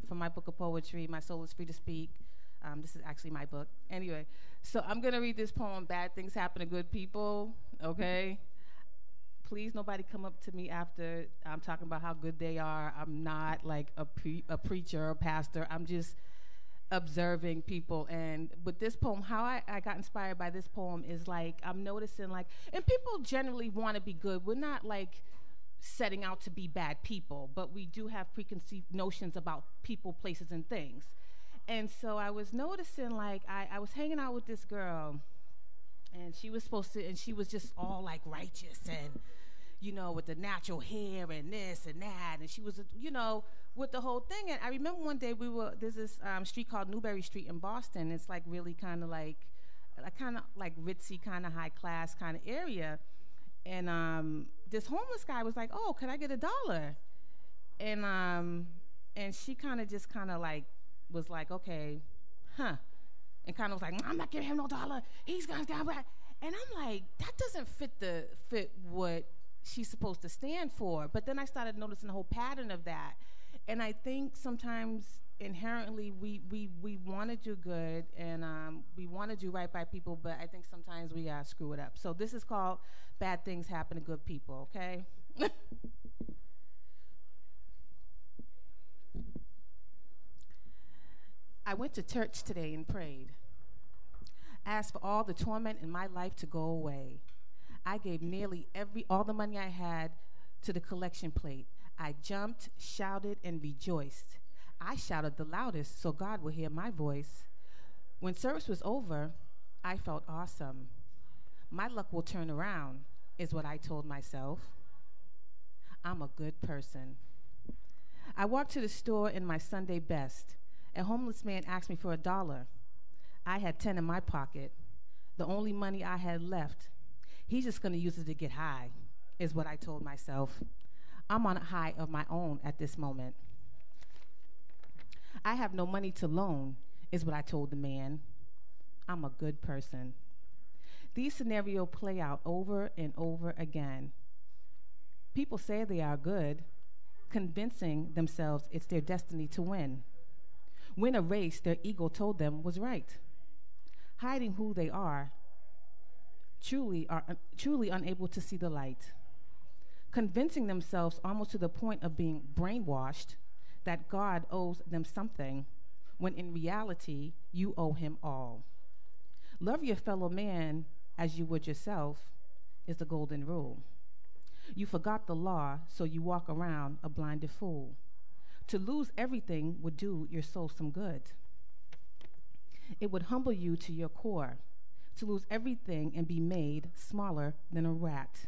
from my book of poetry, My Soul is Free to Speak. This is actually my book. Anyway, so I'm going to read this poem, Bad Things Happen to Good People, okay? Please, nobody come up to me after I'm talking about how good they are. I'm not like a preacher or a pastor. I'm just observing people. And with this poem, how I got inspired by this poem is like, I'm noticing like, and people generally want to be good. We're not like setting out to be bad people, but we do have preconceived notions about people, places, and things. And so I was noticing like, I was hanging out with this girl, and she was supposed to, and she was just all like righteous and, you know, with the natural hair and this and that. And she was, you know, with the whole thing. And I remember one day there's this street called Newbury Street in Boston. It's like really kind of like ritzy, kind of high class kind of area. And this homeless guy was like, "Oh, could I get $1?" And she kind of just kind of like was like, "Okay, huh." And kind of was like, "I'm not giving him no $1. He's gonna go back." And I'm like, that doesn't fit what she's supposed to stand for. But then I started noticing the whole pattern of that. And I think sometimes inherently we want to do good, and we want to do right by people, but I think sometimes we screw it up. So this is called Bad Things Happen to Good People, okay? I went to church today and prayed. Asked for all the torment in my life to go away. I gave nearly all the money I had to the collection plate. I jumped, shouted, and rejoiced. I shouted the loudest so God would hear my voice. When service was over, I felt awesome. My luck will turn around, is what I told myself. I'm a good person. I walked to the store in my Sunday best. A homeless man asked me for $1. I had 10 in my pocket, the only money I had left. He's just going to use it to get high, is what I told myself. I'm on a high of my own at this moment. I have no money to loan, is what I told the man. I'm a good person. These scenarios play out over and over again. People say they are good, convincing themselves it's their destiny to win a race their ego told them was right. Hiding who they are, truly unable to see the light. Convincing themselves almost to the point of being brainwashed that God owes them something, when in reality, you owe him all. Love your fellow man as you would yourself is the golden rule. You forgot the law, so you walk around a blinded fool. To lose everything would do your soul some good. It would humble you to your core, to lose everything and be made smaller than a rat.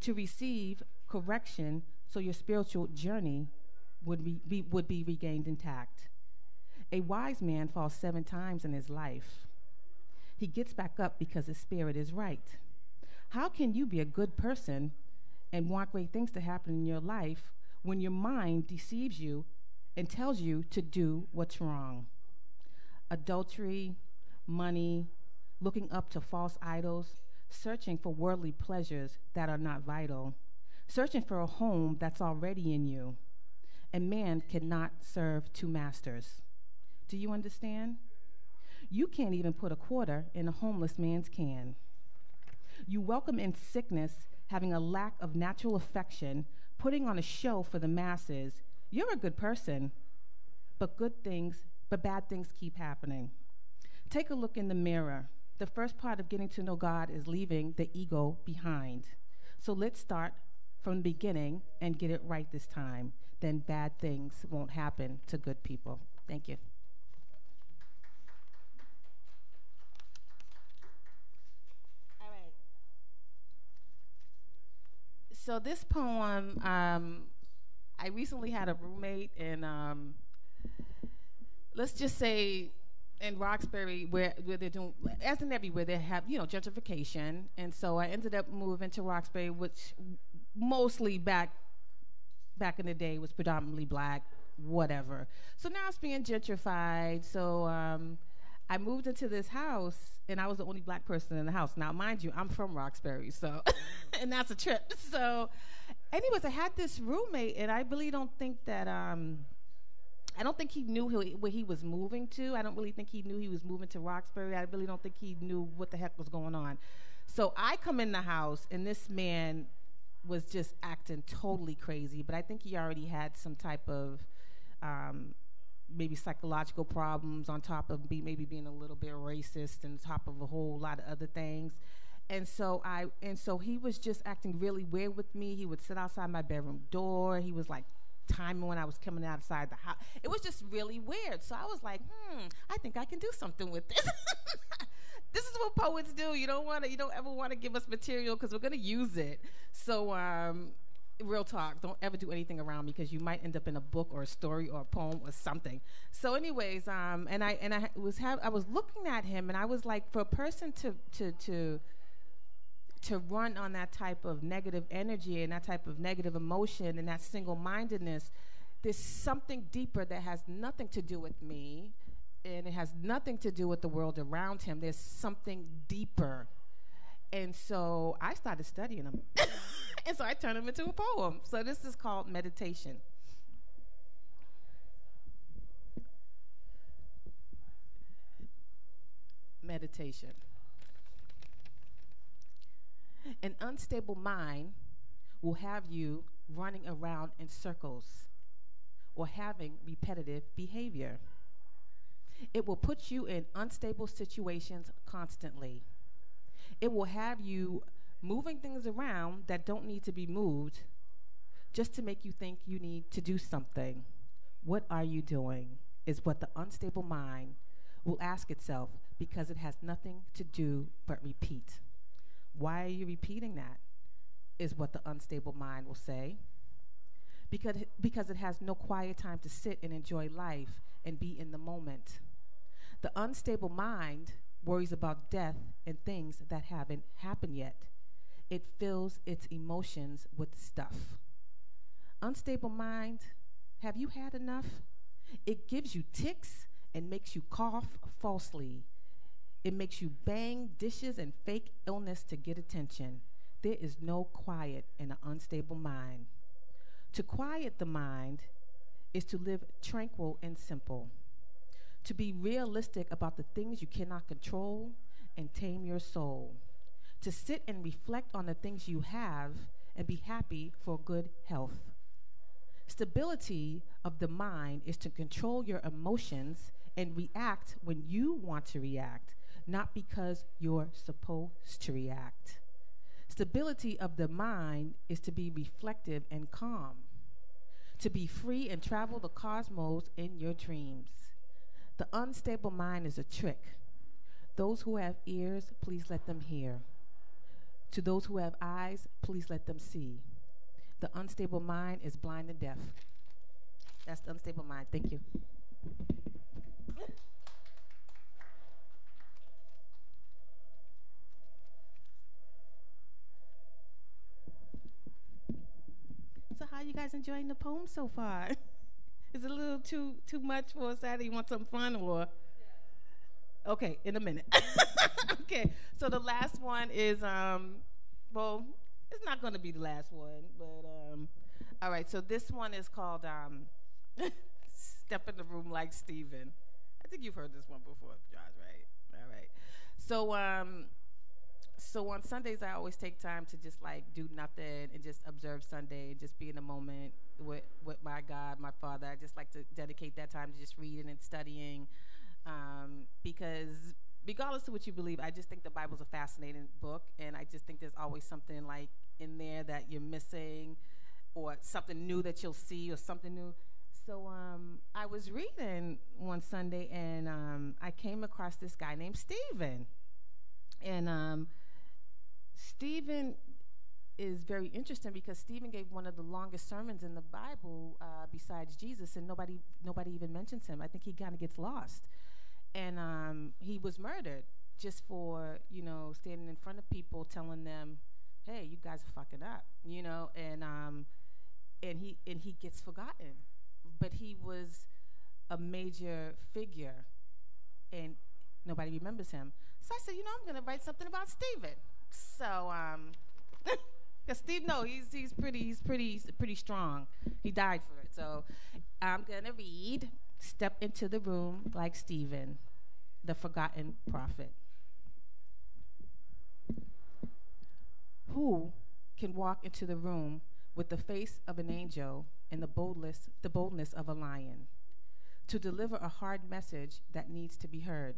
To receive correction so your spiritual journey would be regained intact. A wise man falls 7 times in his life. He gets back up because his spirit is right. How can you be a good person and want great things to happen in your life when your mind deceives you and tells you to do what's wrong? Adultery, money, looking up to false idols, searching for worldly pleasures that are not vital, searching for a home that's already in you. A man cannot serve 2 masters. Do you understand? You can't even put a quarter in a homeless man's can. You welcome in sickness, having a lack of natural affection, putting on a show for the masses. You're a good person, but bad things keep happening. Take a look in the mirror. The first part of getting to know God is leaving the ego behind. So let's start from the beginning and get it right this time. Then bad things won't happen to good people. Thank you. All right. So this poem, I recently had a roommate, and let's just say in Roxbury, where they're doing, as in everywhere, they have, gentrification. And so I ended up moving to Roxbury, which mostly back in the day was predominantly black, whatever. So now it's being gentrified. So I moved into this house, and I was the only black person in the house. Now, mind you, I'm from Roxbury, so, and that's a trip. So anyways, I had this roommate, and I really don't think that I don't think he knew where he was moving to. I don't really think he knew he was moving to Roxbury. I really don't think he knew what the heck was going on. So I come in the house, and this man was just acting totally crazy, but I think he already had some type of maybe psychological problems on top of maybe being a little bit racist and top of a whole lot of other things. And so he was just acting really weird with me. He would sit outside my bedroom door. He was like timing when I was coming outside the house. It was just really weird. So I was like, I think I can do something with this. This is what poets do. You don't ever want to give us material because we're going to use it. So real talk, don't ever do anything around me because you might end up in a book or a story or a poem or something. So anyways, I was looking at him, and I was like, for a person to run on that type of negative energy and that type of negative emotion and that single-mindedness, there's something deeper that has nothing to do with me, and it has nothing to do with the world around him. There's something deeper. And so I started studying him. And so I turned him into a poem. So this is called Meditation. Meditation. An unstable mind will have you running around in circles or having repetitive behavior. It will put you in unstable situations constantly. It will have you moving things around that don't need to be moved just to make you think you need to do something. What are you doing is what the unstable mind will ask itself, because it has nothing to do but repeat. Why are you repeating that? Is what the unstable mind will say. Because it has no quiet time to sit and enjoy life and be in the moment. The unstable mind worries about death and things that haven't happened yet. It fills its emotions with stuff. Unstable mind, have you had enough? It gives you tics and makes you cough falsely. It makes you bang dishes and fake illness to get attention. There is no quiet in an unstable mind. To quiet the mind is to live tranquil and simple. To be realistic about the things you cannot control and tame your soul. To sit and reflect on the things you have and be happy for good health. Stability of the mind is to control your emotions and react when you want to react, not because you're supposed to react. Stability of the mind is to be reflective and calm, to be free and travel the cosmos in your dreams. The unstable mind is a trick. Those who have ears, please let them hear. To those who have eyes, please let them see. The unstable mind is blind and deaf. That's the unstable mind. Thank you. So how are you guys enjoying the poem so far? Is it a little too much for a Saturday? You want some fun or? Okay, in a minute. Okay, so the last one is, well, it's not going to be the last one, but, all right, so this one is called Step in the Room Like Steven. I think you've heard this one before, Josh, right? All right. So on Sundays, I always take time to just, like, do nothing and just observe Sunday and just be in the moment with my God, my Father. I just like to dedicate that time to just reading and studying, because regardless of what you believe, I just think the Bible's a fascinating book, and I just think there's always something, like, in there that you're missing or something new that you'll see or something new. So I was reading one Sunday, and I came across this guy named Stephen. And Stephen is very interesting because Stephen gave one of the longest sermons in the Bible besides Jesus, and nobody even mentions him. I think he kind of gets lost. And he was murdered just for, standing in front of people telling them, hey, you guys are fucking up, and he gets forgotten. But he was a major figure, and nobody remembers him. So I said, I'm going to write something about Stephen. So, because Steve, he's pretty strong. He died for it. So I'm going to read step into the room like Stephen, the forgotten prophet? Who can walk into the room with the face of an angel and the boldness of a lion to deliver a hard message that needs to be heard?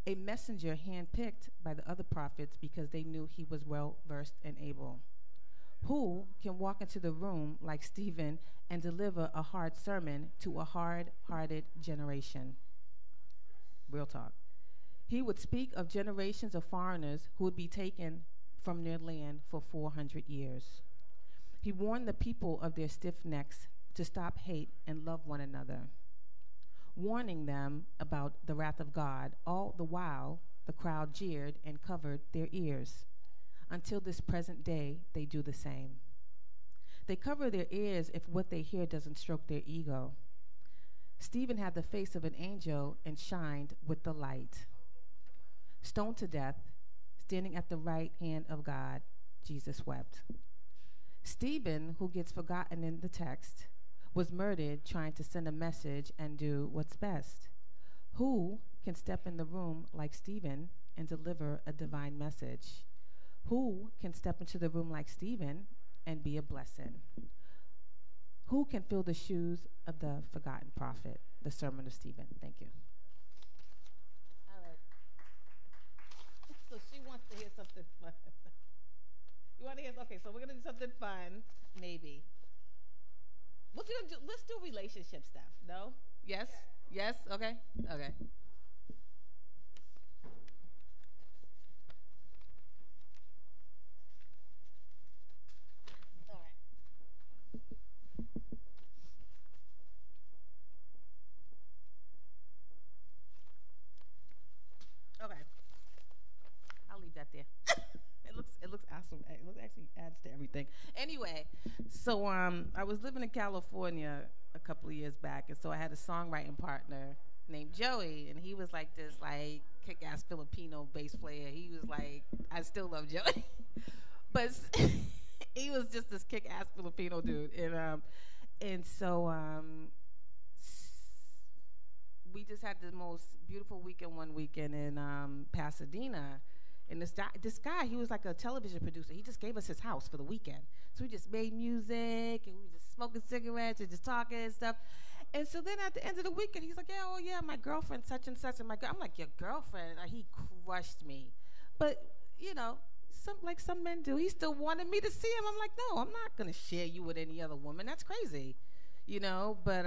A messenger handpicked by the other prophets because they knew he was well versed and able. Who can walk into the room like Stephen and deliver a hard sermon to a hard-hearted generation? Real talk. He would speak of generations of foreigners who would be taken from their land for 400 years. He warned the people of their stiff necks to stop hate and love one another, warning them about the wrath of God. All the while, the crowd jeered and covered their ears. Until this present day, they do the same. They cover their ears if what they hear doesn't stroke their ego. Stephen had the face of an angel and shined with the light. Stoned to death, standing at the right hand of God, Jesus wept. Stephen, who gets forgotten in the text, was murdered trying to send a message and do what's best. Who can step in the room like Stephen and deliver a divine message? Who can step into the room like Stephen and be a blessing? Who can fill the shoes of the forgotten prophet? The sermon of Stephen. Thank you. All right. So she wants to hear something fun. You want to hear? Okay, so we're going to do something fun, maybe. Let's do relationship stuff. No? Yes? Yes? Okay? Okay. All right. Okay. I'll leave that there. It looks awesome. It actually adds to everything. Anyway, so I was living in California a couple of years back, and so I had a songwriting partner named Joey, and he was like this like kick-ass Filipino bass player. He was like, I still love Joey, but he was just this kick-ass Filipino dude, and so we just had the most beautiful weekend one weekend in Pasadena. And this guy, he was like a television producer. He just gave us his house for the weekend. So we just made music, and we were just smoking cigarettes and just talking and stuff. And so then at the end of the weekend, he's like, yeah, oh, yeah, my girlfriend such and such. And I'm like, your girlfriend? He crushed me. But, you know, some men do. He still wanted me to see him. I'm like, no, I'm not going to share you with any other woman. That's crazy. You know, but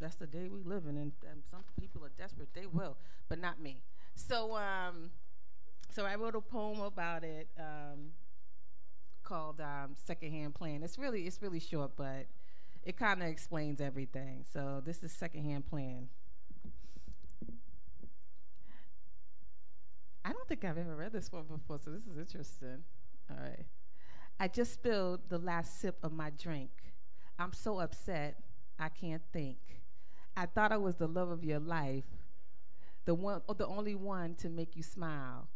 that's the day we live in. And some people are desperate. They will, but not me. So I wrote a poem about it called Secondhand Plan. It's really short, but it kind of explains everything. So this is Secondhand Plan. I don't think I've ever read this one before, so this is interesting. All right. I just spilled the last sip of my drink. I'm so upset, I can't think. I thought I was the love of your life, the only one to make you smile.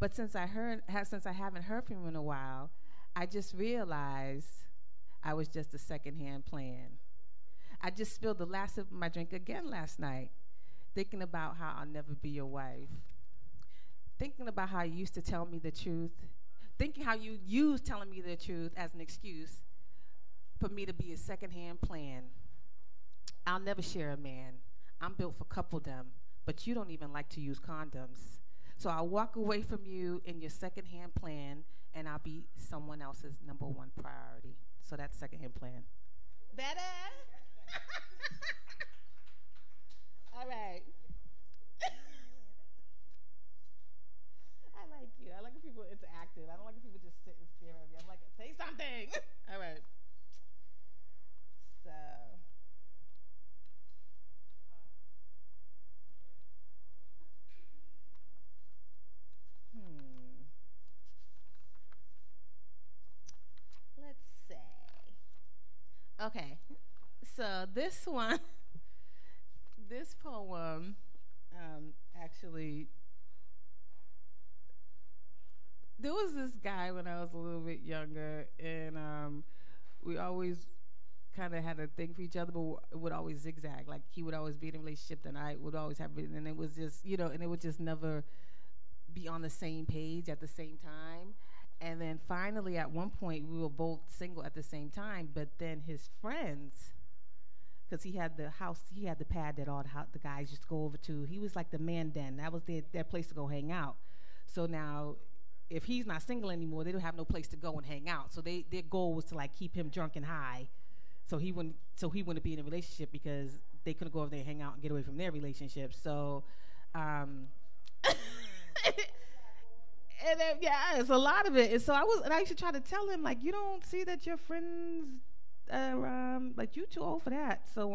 But since I haven't heard from you in a while, I just realized I was just a secondhand plan. I just spilled the last sip of my drink again last night, thinking about how I'll never be your wife. Thinking about how you used to tell me the truth. Thinking how you used telling me the truth as an excuse for me to be a secondhand plan. I'll never share a man. I'm built for coupledom, but you don't even like to use condoms. So I'll walk away from you in your secondhand plan, and I'll be someone else's number one priority. So that's secondhand plan. Better? All right. I like you. I like when people interactive. I don't like when people just sit and stare at me. I'm like, say something. All right. So. Let's say. Okay. So this one, this poem, actually, there was this guy when I was a little bit younger, and we always kind of had a thing for each other, but it would always zigzag. Like he would always be in a relationship, and I would always have it, and it was just, and it would just never be on the same page at the same time. And then finally, at one point, we were both single at the same time. But then his friends, because he had the house, he had the pad that all the guys used to go over to. He was like the man den. That was their place to go hang out. So now, if he's not single anymore, they don't have no place to go and hang out. So their goal was to like keep him drunk and high, so he wouldn't be in a relationship because they couldn't go over there and hang out and get away from their relationship. So, and then, yeah, it's a lot of it. And so I used to try to tell him, like, you don't see that your friends like you too old for that. So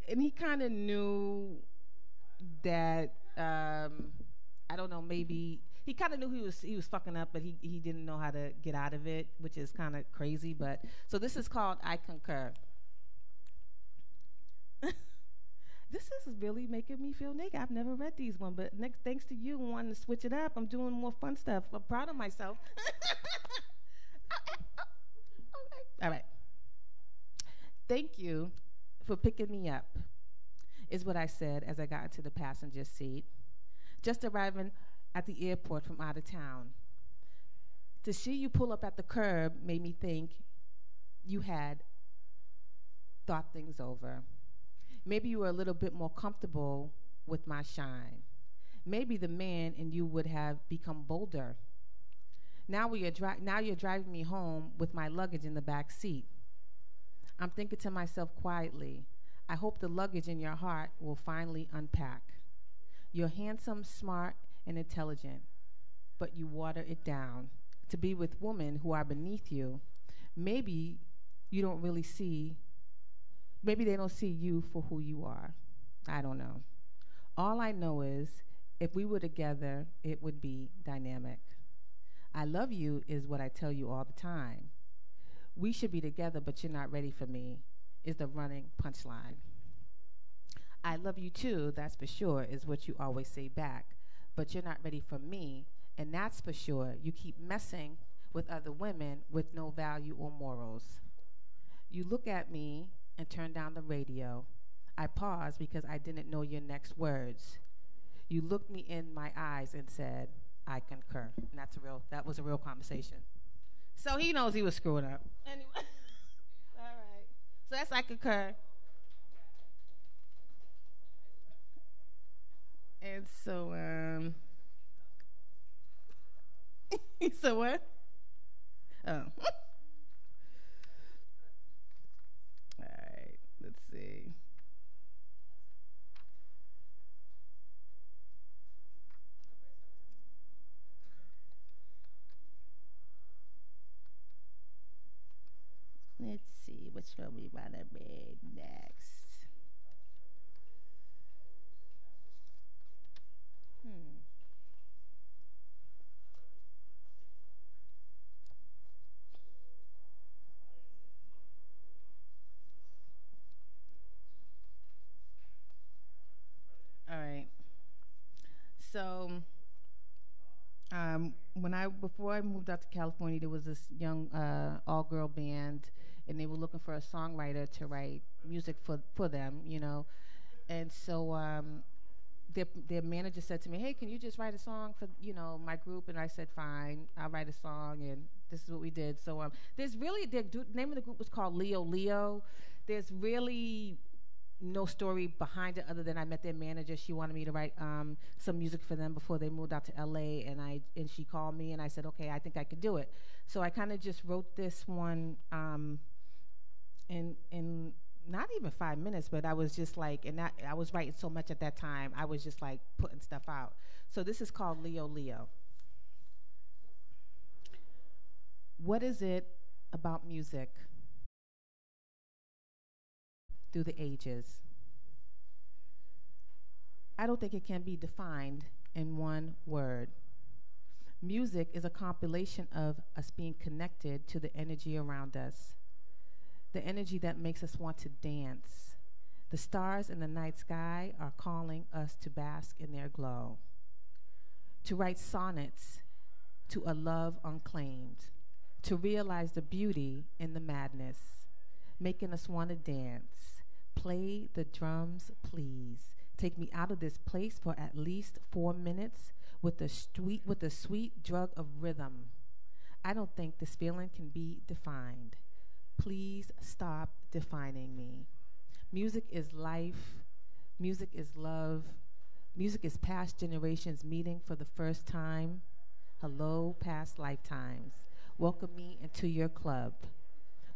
and he kind of knew that I don't know, maybe he kind of knew he was fucking up, but he didn't know how to get out of it, which is kind of crazy. But so this is called I Concur. This is really making me feel naked. I've never read these one, but thanks to you wanting to switch it up, I'm doing more fun stuff. I'm proud of myself. Okay. All right. Thank you for picking me up, is what I said as I got into the passenger seat, just arriving at the airport from out of town. To see you pull up at the curb made me think you had thought things over. Maybe you were a little bit more comfortable with my shine. Maybe the man in you would have become bolder. Now you're driving me home with my luggage in the back seat. I'm thinking to myself quietly, I hope the luggage in your heart will finally unpack. You're handsome, smart, and intelligent, but you water it down to be with women who are beneath you. Maybe they don't see you for who you are. I don't know. All I know is if we were together, it would be dynamic. I love you is what I tell you all the time. We should be together, but you're not ready for me, is the running punchline. I love you too, that's for sure, is what you always say back. But you're not ready for me, and that's for sure. You keep messing with other women with no value or morals. You look at me and turn down the radio. I paused because I didn't know your next words. You looked me in my eyes and said, I concur. And that was a real conversation. So he knows he was screwing up. Anyway. All right. So that's I concur. And so, so what? Oh. All right. Let's see. Let's see, which one we want to read next. All right. So, before I moved out to California, there was this young all-girl band, and they were looking for a songwriter to write music for them, And so their manager said to me, "Hey, can you just write a song for my group?" And I said, "Fine, I'll write a song." And this is what we did. So there's really the name of the group was called Leo. There's really no story behind it other than I met their manager. She wanted me to write some music for them before they moved out to LA, and she called me and I said, okay, I think I could do it. So I kind of just wrote this one in not even 5 minutes, but I was just like, I was writing so much at that time, I was just like putting stuff out. So this is called Leo. What is it about music through the ages? I don't think it can be defined in one word. Music is a compilation of us being connected to the energy around us, the energy that makes us want to dance. The stars in the night sky are calling us to bask in their glow, to write sonnets to a love unclaimed, to realize the beauty in the madness, making us want to dance. Play the drums, please. Take me out of this place for at least 4 minutes with the sweet drug of rhythm. I don't think this feeling can be defined. Please stop defining me. Music is life. Music is love. Music is past generations meeting for the first time. Hello, past lifetimes. Welcome me into your club.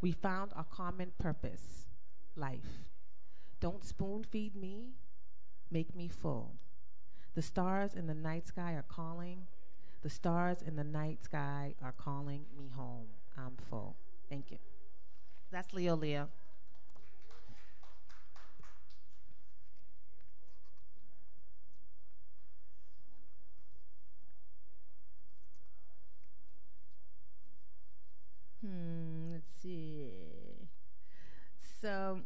We found our common purpose, life. Don't spoon feed me, make me full. The stars in the night sky are calling. The stars in the night sky are calling me home. I'm full. Thank you. That's Leo Leo. Let's see. So,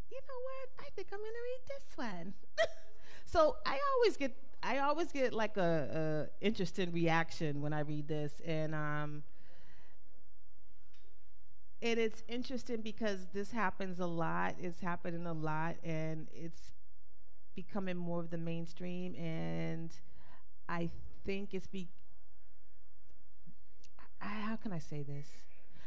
you know what? I think I'm gonna read this one. So I always get like a interesting reaction when I read this, and it's interesting because this happens a lot. It's happening a lot, and it's becoming more of the mainstream. And I think how can I say this?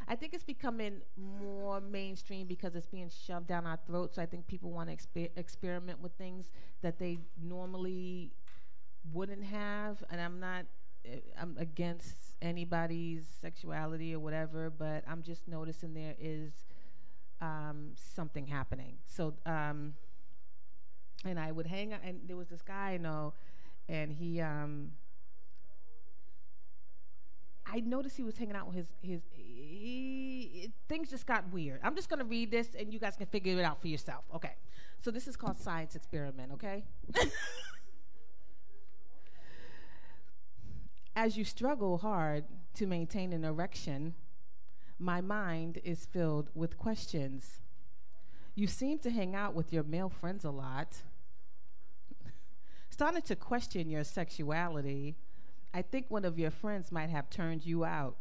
I think it's becoming more mainstream because it's being shoved down our throats. So I think people want to experiment with things that they normally wouldn't have. And I'm against anybody's sexuality or whatever, but I'm just noticing there is something happening. So, and I would hang out, and there was this guy I know, and I noticed he was hanging out with things just got weird. I'm just going to read this, and you guys can figure it out for yourself. Okay. So this is called Science Experiment, okay? As you struggle hard to maintain an erection, my mind is filled with questions. You seem to hang out with your male friends a lot. Starting to question your sexuality. I think one of your friends might have turned you out.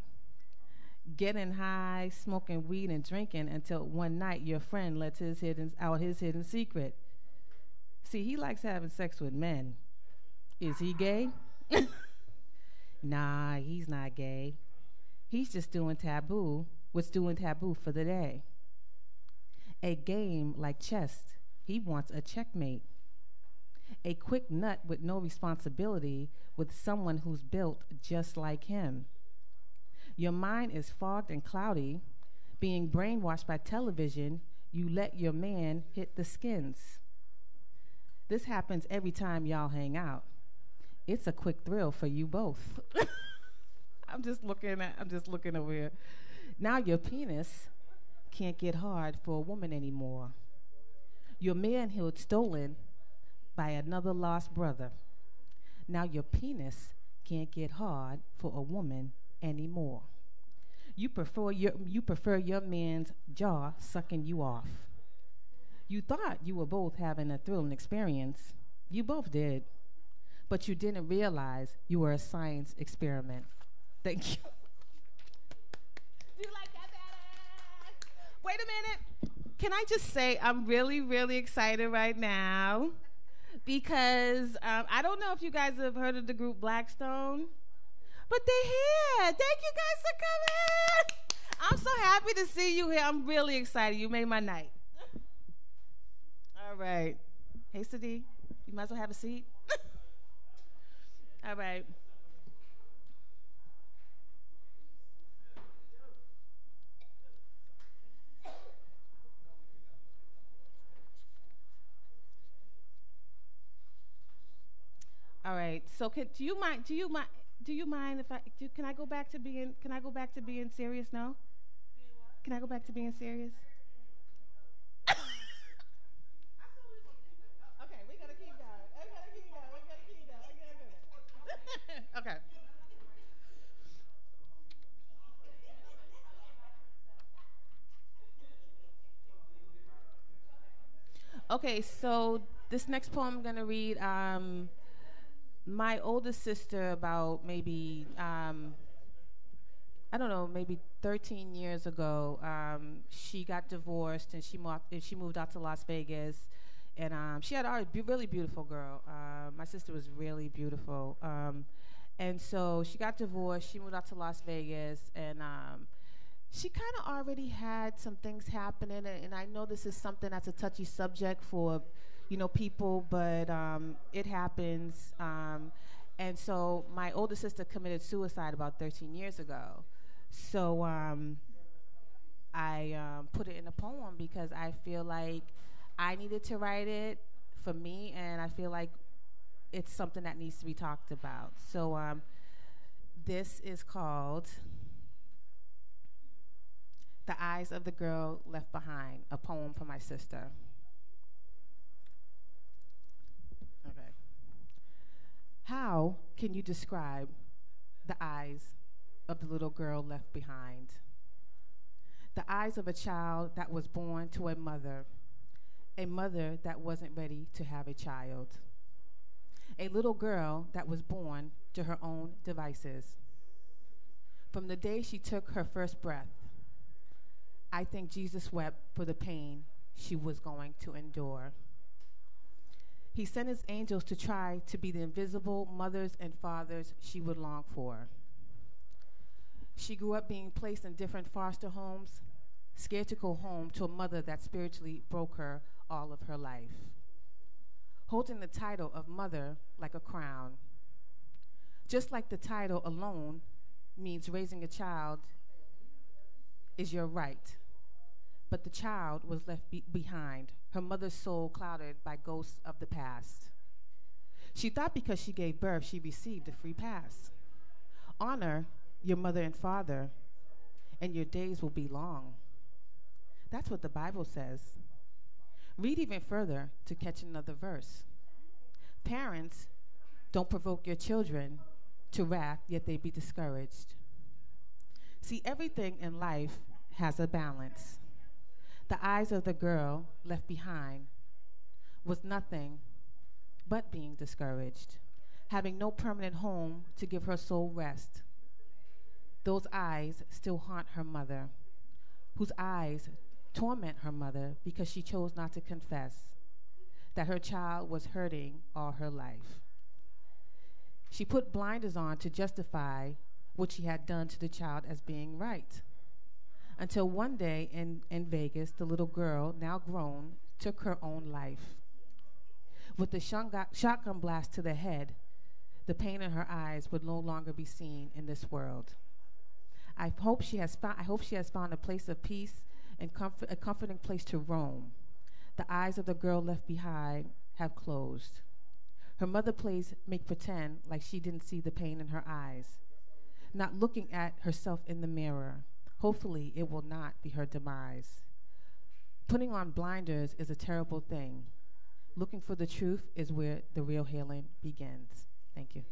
Getting high, smoking weed, and drinking until one night your friend lets his hidden secret. See, he likes having sex with men. Is he gay? Nah, he's not gay. He's just doing what's doing taboo for the day. A game like chess, he wants a checkmate. A quick nut with no responsibility with someone who's built just like him. Your mind is fogged and cloudy. Being brainwashed by television, you let your man hit the skins. This happens every time y'all hang out. It's a quick thrill for you both. I'm just looking over here. Now your penis can't get hard for a woman anymore. Your manhood stolen by another lost brother. Now your penis can't get hard for a woman anymore. You prefer your man's jaw sucking you off. You thought you were both having a thrilling experience. You both did. But you didn't realize you were a science experiment. Thank you. Do you like that badass? Wait a minute. Can I just say I'm really, really excited right now because I don't know if you guys have heard of the group Blackstone, but they're here. Thank you guys for coming. I'm so happy to see you here. I'm really excited. You made my night. All right. Hey, Sadi, you might as well have a seat. All right. All right. So do you mind if can I go back to being serious now? Can I go back to being serious? Okay, we're gonna keep going. Okay. Okay, so this next poem I'm gonna read, my oldest sister, about maybe I don't know, maybe 13 years ago, she got divorced and she moved out to Las Vegas. And she had a really beautiful girl. My sister was really beautiful. And so she got divorced. She moved out to Las Vegas. And she kind of already had some things happening. And I know this is something that's a touchy subject for, people, but it happens. And so my older sister committed suicide about 13 years ago. So I put it in a poem because I feel like I needed to write it for me, and I feel like it's something that needs to be talked about. So this is called The Eyes of the Girl Left Behind, a poem for my sister. Okay. How can you describe the eyes of the little girl left behind? The eyes of a child that was born to a mother that wasn't ready to have a child, a little girl that was born to her own devices. From the day she took her first breath, I think Jesus wept for the pain she was going to endure. He sent his angels to try to be the invisible mothers and fathers she would long for. She grew up being placed in different foster homes, scared to go home to a mother that spiritually broke her all of her life. Holding the title of mother like a crown. Just like the title alone means raising a child is your right. But the child was left behind, her mother's soul clouded by ghosts of the past. She thought because she gave birth, she received a free pass. Honor your mother and father, and your days will be long. That's what the Bible says. Read even further to catch another verse. Parents, don't provoke your children to wrath, yet they be discouraged. See, everything in life has a balance. The eyes of the girl left behind was nothing but being discouraged, having no permanent home to give her soul rest. Those eyes still haunt her mother, whose eyes torment her mother because she chose not to confess that her child was hurting all her life. She put blinders on to justify what she had done to the child as being right. Until one day in Vegas, the little girl, now grown, took her own life. With a shotgun blast to the head, the pain in her eyes would no longer be seen in this world. I hope she has found a place of peace and a comforting place to roam. The eyes of the girl left behind have closed. Her mother plays make pretend like she didn't see the pain in her eyes, not looking at herself in the mirror. Hopefully, it will not be her demise. Putting on blinders is a terrible thing. Looking for the truth is where the real healing begins. Thank you.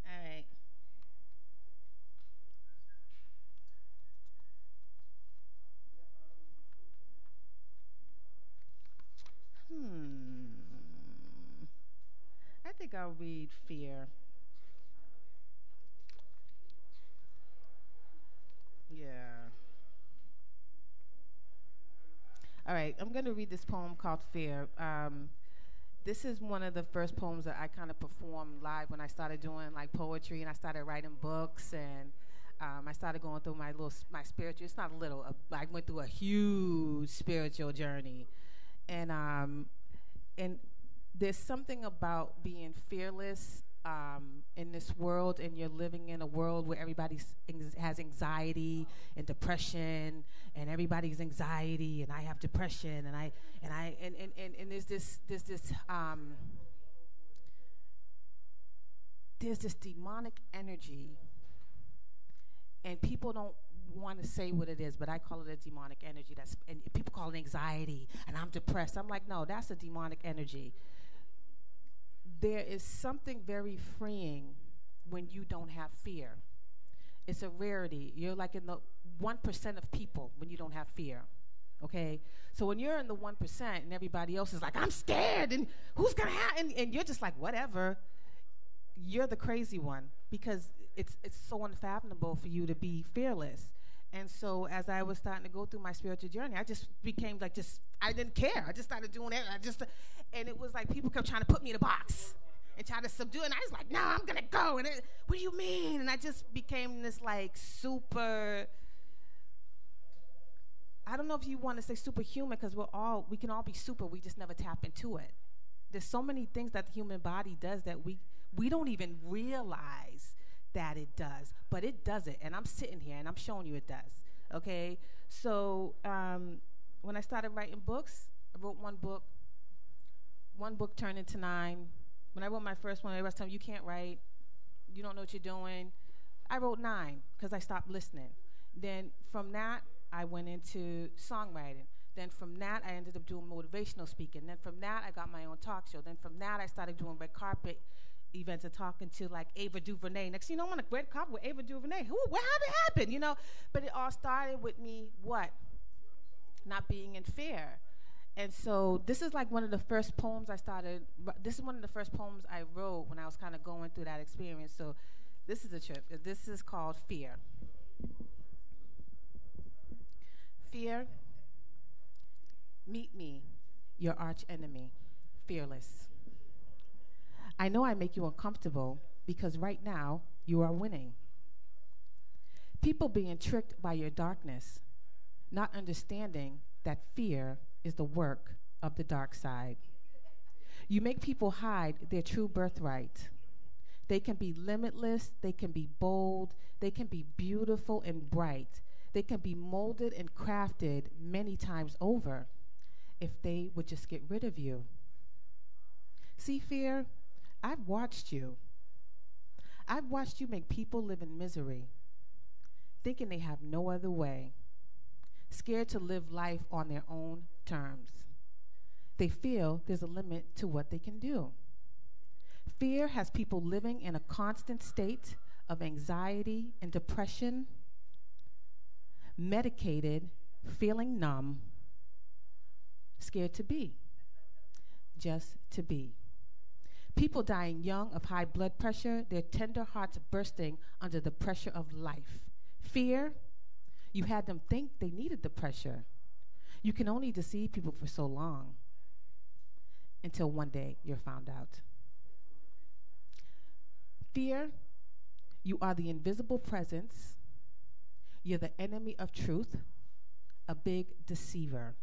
All right. I think I'll read Fear. Yeah. All right, I'm going to read this poem called Fear. This is one of the first poems that I kind of performed live when I started doing like poetry, and I started writing books, and I started going through my spiritual. It's not a little. I went through a huge spiritual journey, and there's something about being fearless in this world, and you're living in a world where everybody has anxiety and depression, and everybody's anxiety, and I have depression, and there's this demonic energy, and people don't want to say what it is, but I call it a demonic energy. And people call it anxiety, and I'm depressed. I'm like, no, that's a demonic energy. There is something very freeing when you don't have fear. It's a rarity. You're like in the 1% of people when you don't have fear, okay? So when you're in the 1% and everybody else is like, I'm scared, and who's going to have, and you're just like, whatever, you're the crazy one, because it's so unfathomable for you to be fearless. And so as I was starting to go through my spiritual journey, I just became like, I didn't care. I just started doing it. And it was like people kept trying to put me in a box and try to subdue it. And I was like, no, I'm going to go. And what do you mean? And I just became this like super, I don't know if you want to say superhuman, because we can all be super. We just never tap into it. There's so many things that the human body does that we don't even realize that it does, but it does it. And I'm sitting here and I'm showing you it does. Okay. So when I started writing books, I wrote one book. One book turned into 9. When I wrote my first one, everybody was telling me, you can't write. You don't know what you're doing. I wrote 9 because I stopped listening. Then from that, I went into songwriting. Then from that, I ended up doing motivational speaking. Then from that, I got my own talk show. Then from that, I started doing red carpet events and talking to like Ava DuVernay. Next thing you know, I'm on a red carpet with Ava DuVernay. How did it happen? You know, but it all started with me, not being in fear. And so this is like one of the first poems this is one of the first poems I wrote when I was kind of going through that experience. So this is a trip. This is called Fear. Fear, meet me, your arch enemy, fearless. I know I make you uncomfortable because right now you are winning. People being tricked by your darkness, not understanding that fear is the work of the dark side. You make people hide their true birthright. They can be limitless, they can be bold, they can be beautiful and bright. They can be molded and crafted many times over if they would just get rid of you. See, fear, I've watched you. I've watched you make people live in misery, thinking they have no other way, scared to live life on their own terms. They feel there's a limit to what they can do. Fear has people living in a constant state of anxiety and depression, medicated, feeling numb, scared to be, just to be. People dying young of high blood pressure, their tender hearts bursting under the pressure of life. Fear, you had them think they needed the pressure. You can only deceive people for so long until one day you're found out. Fear, you are the invisible presence. You're the enemy of truth, a big deceiver.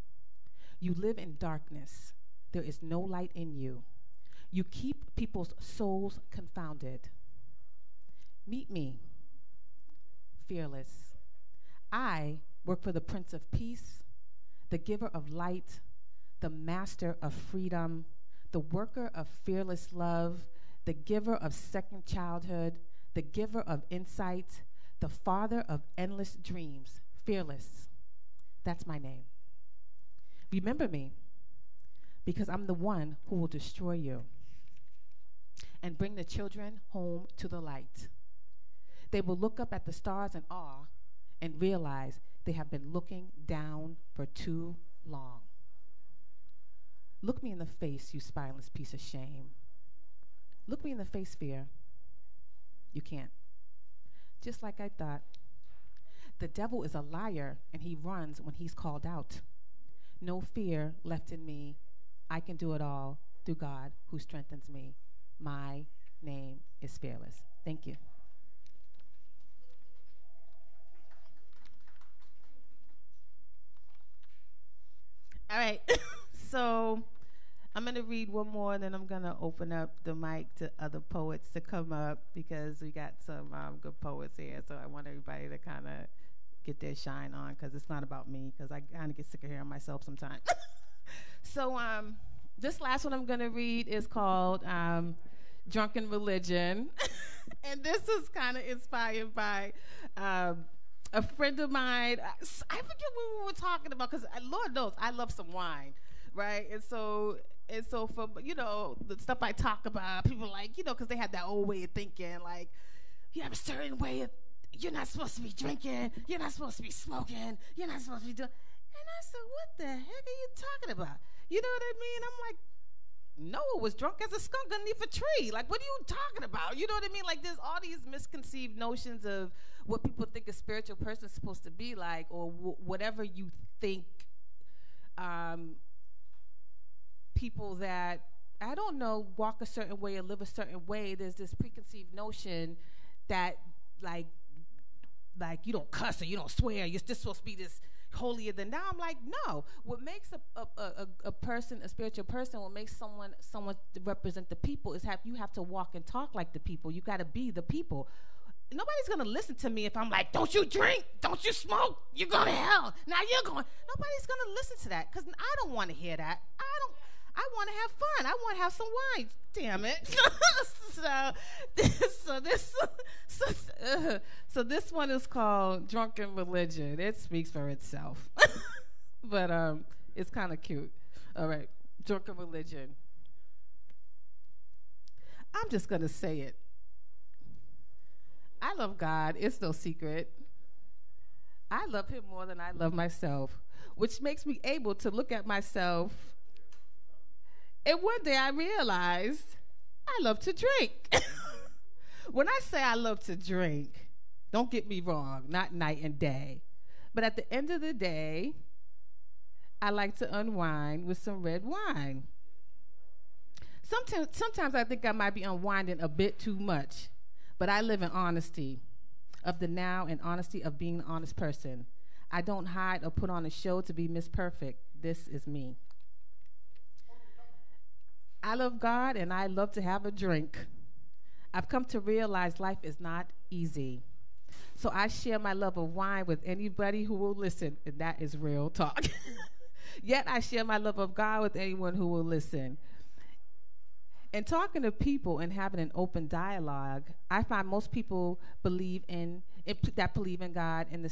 You live in darkness. There is no light in you. You keep people's souls confounded. Meet me, fearless. I work for the Prince of Peace, the giver of light, the master of freedom, the worker of fearless love, the giver of second childhood, the giver of insight, the father of endless dreams, fearless. That's my name. Remember me, because I'm the one who will destroy you and bring the children home to the light. They will look up at the stars in awe and realize they have been looking down for too long. Look me in the face, you spineless piece of shame. Look me in the face, fear. You can't. Just like I thought. The devil is a liar, and he runs when he's called out. No fear left in me. I can do it all through God who strengthens me. My name is Fearless. Thank you. All right. So I'm going to read one more, and then I'm going to open up the mic to other poets to come up because we got some good poets here. So I want everybody to kind of get their shine on because it's not about me because I kind of get sick of hearing myself sometimes. So this last one I'm going to read is called Drunken Religion. And this is kind of inspired by a friend of mine. I forget what we were talking about because Lord knows I love some wine, right? And so for, you know, the stuff I talk about, people like, you know, because they had that old way of thinking, like, you have a certain way of, you're not supposed to be drinking, you're not supposed to be smoking, you're not supposed to be doing. And I said, what the heck are you talking about? You know what I mean? I'm like, Noah was drunk as a skunk underneath a tree. Like, what are you talking about? You know what I mean? Like, there's all these misconceived notions of what people think a spiritual person is supposed to be like, or whatever you think people that, I don't know, walk a certain way or live a certain way. There's this preconceived notion that, like you don't cuss or you don't swear. You're just supposed to be this holier than thou. I'm like, no. What makes a person, a spiritual person, what makes someone to represent the people is you have to walk and talk like the people. You got to be the people. Nobody's going to listen to me if I'm like, don't you drink, don't you smoke, you're going to hell. Now you're going. Nobody's going to listen to that because I don't want to hear that. I want to have fun. I want to have some wine. Damn it. So this one is called Drunken Religion. It speaks for itself. But it's kind of cute. All right. Drunken Religion. I'm just going to say it. I love God. It's no secret. I love him more than I love myself, which makes me able to look at myself. And one day I realized I love to drink. When I say I love to drink, don't get me wrong, not night and day. But at the end of the day, I like to unwind with some red wine. Sometimes I think I might be unwinding a bit too much, but I live in honesty of the now and honesty of being an honest person. I don't hide or put on a show to be Miss Perfect. This is me. I love God and I love to have a drink. I've come to realize life is not easy. So I share my love of wine with anybody who will listen, and that is real talk. Yet I share my love of God with anyone who will listen. In talking to people and having an open dialogue, I find most people believe in God and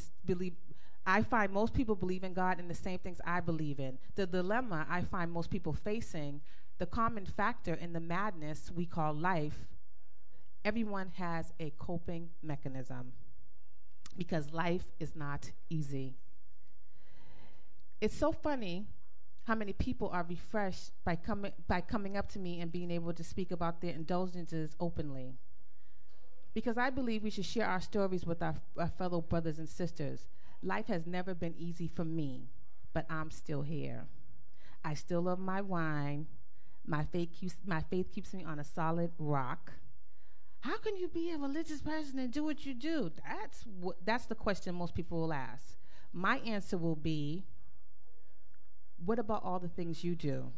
I find most people believe in God and the same things I believe in. The dilemma I find most people facing, the common factor in the madness we call life, everyone has a coping mechanism because life is not easy. It's so funny how many people are refreshed by coming up to me and being able to speak about their indulgences openly. Because I believe we should share our stories with our fellow brothers and sisters. Life has never been easy for me, but I'm still here. I still love my wine. My faith keeps me on a solid rock. How can you be a religious person and do what you do? That's the question most people will ask. My answer will be, what about all the things you do?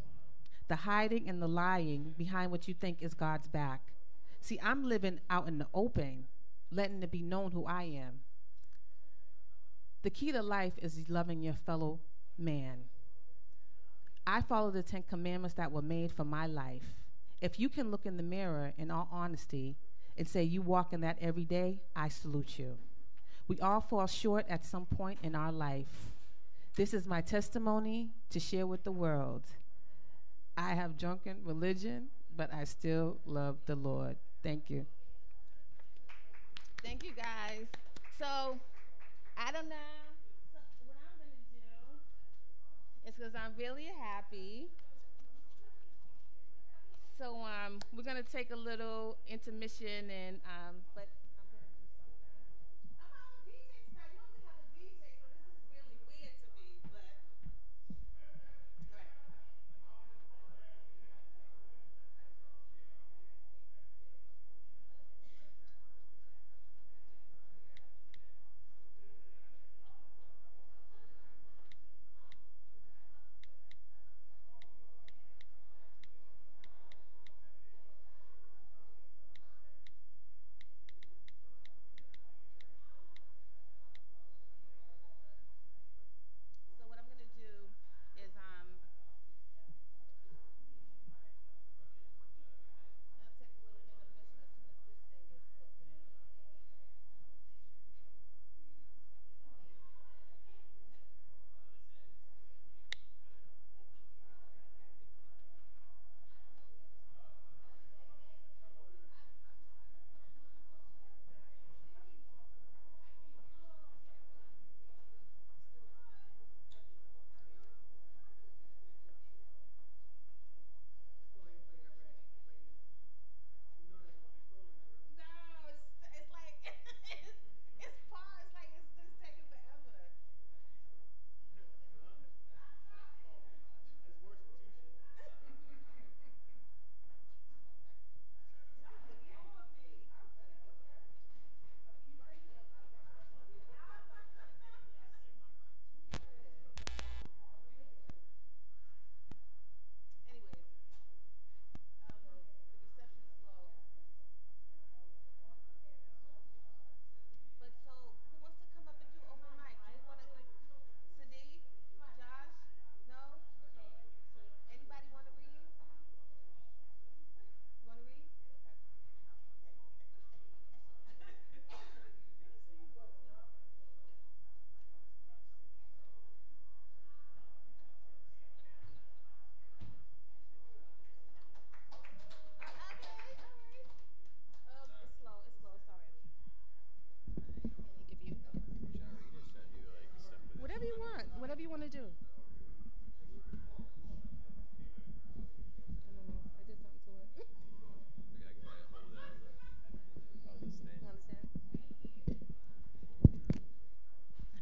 The hiding and the lying behind what you think is God's back. See, I'm living out in the open, letting it be known who I am. The key to life is loving your fellow man. I follow the 10 commandments that were made for my life. If you can look in the mirror in all honesty and say you walk in that every day, I salute you. We all fall short at some point in our life. This is my testimony to share with the world. I have drunken religion, but I still love the Lord. Thank you. Thank you, guys. So, I don't know. So what I'm going to do is because I'm really happy. So, we're going to take a little intermission and, but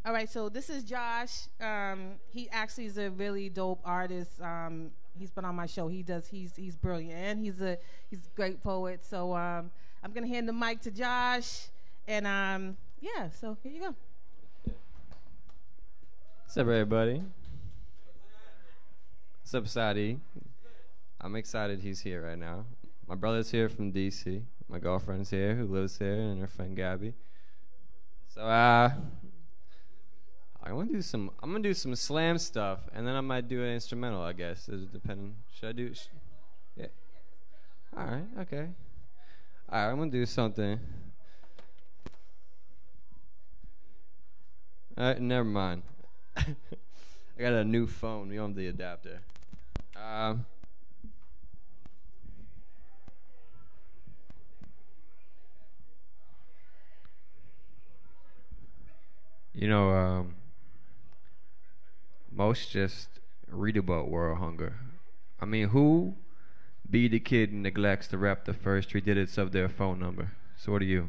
All right, so this is Josh. He actually is a really dope artist. He's been on my show. He's brilliant, and he's a great poet. So I'm gonna hand the mic to Josh, and yeah. So here you go. What's up, everybody? What's up, Sadi? I'm excited he's here right now. My brother's here from DC. My girlfriend's here who lives here, and her friend Gabby. So I'm gonna do some slam stuff, and then I might do an instrumental, I guess. Depending. Should I do? Yeah. All right. Okay. All right. I'm gonna do something. All right. Never mind. I got a new phone. We don't have the adapter. Most just read about world hunger. I mean, who be the kid and neglects to rep the first three digits of their phone number? So what are you?